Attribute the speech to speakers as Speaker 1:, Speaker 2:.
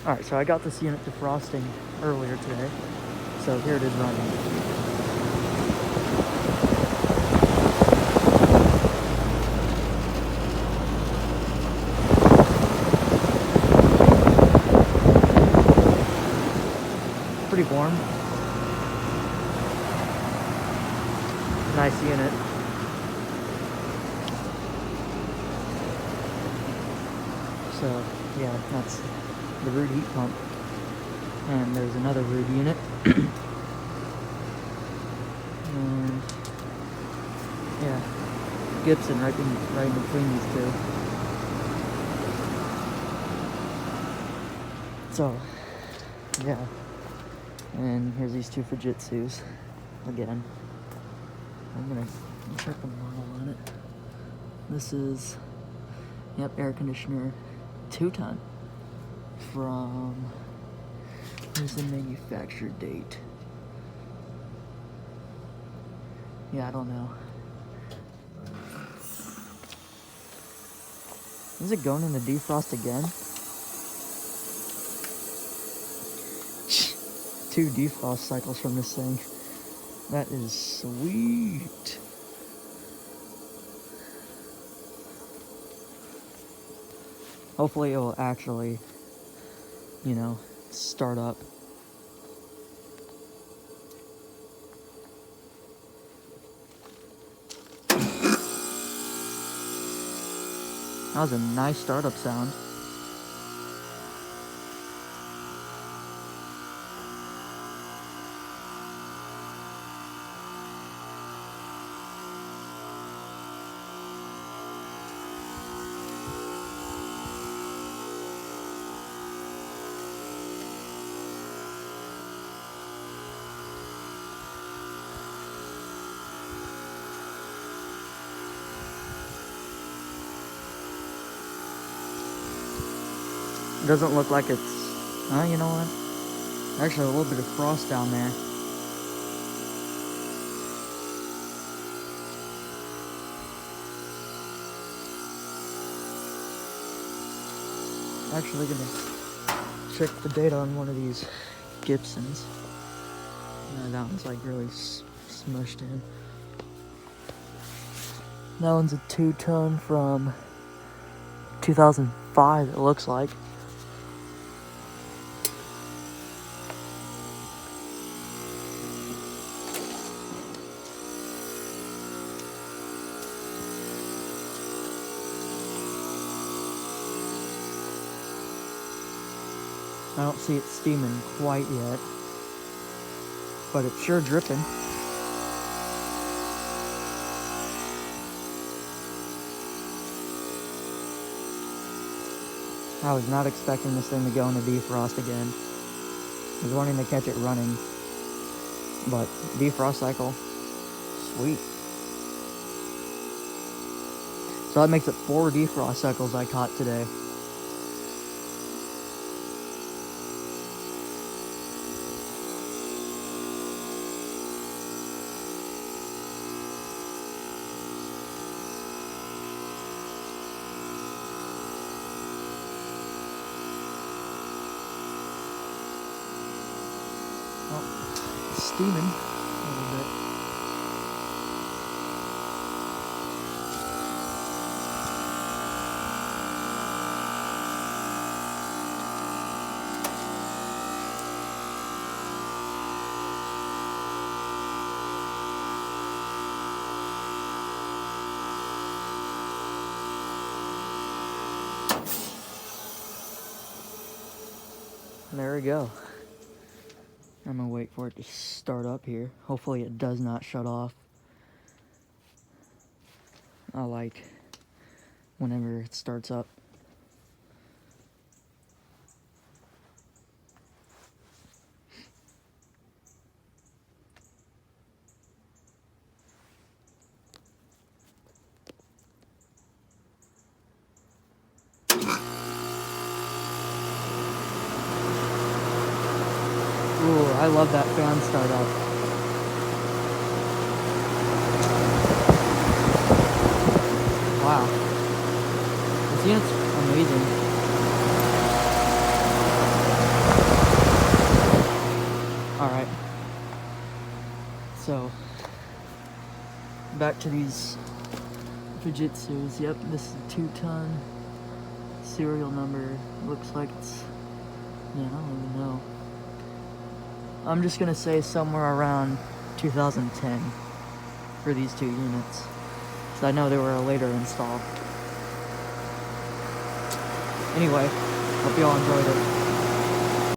Speaker 1: Alright, so I got this unit defrosting earlier today. So here it is running. Pretty warm. Nice unit. So yeah, that's the Ruud heat pump. And there's another Ruud unit. And yeah, Gibson right in between these two. So yeah, and here's these two Fujitsus again. I'm gonna check the model on it. This is, yep, air conditioner 2-ton from, where's the manufacture date? Yeah, I don't know. Is it going in the defrost again? 2 defrost cycles from this thing. That is sweet. Hopefully it will actually, you know, start up. That was a nice startup sound. It doesn't look like it's, you know what? Actually, a little bit of frost down there. Actually gonna check the data on one of these Gibsons. That one's like really smushed in. That one's a 2-ton from 2005, it looks like. I don't see it steaming quite yet, but it's sure dripping. I was not expecting this thing to go into defrost again. I was wanting to catch it running, but defrost cycle, sweet. So that makes it 4 defrost cycles I caught today. Well, it's steaming a little bit. There we go. I'm gonna wait for it to start up here. Hopefully it does not shut off. I like whenever it starts up. Ooh, I love that fan startup. Wow. This unit's amazing. back to these Fujitsus. Yep, this is a 2-ton. Serial number looks like it's, man, I don't even know. I'm just gonna say somewhere around 2010 for these 2 units. So I know they were a later install. Anyway, hope you all enjoyed it.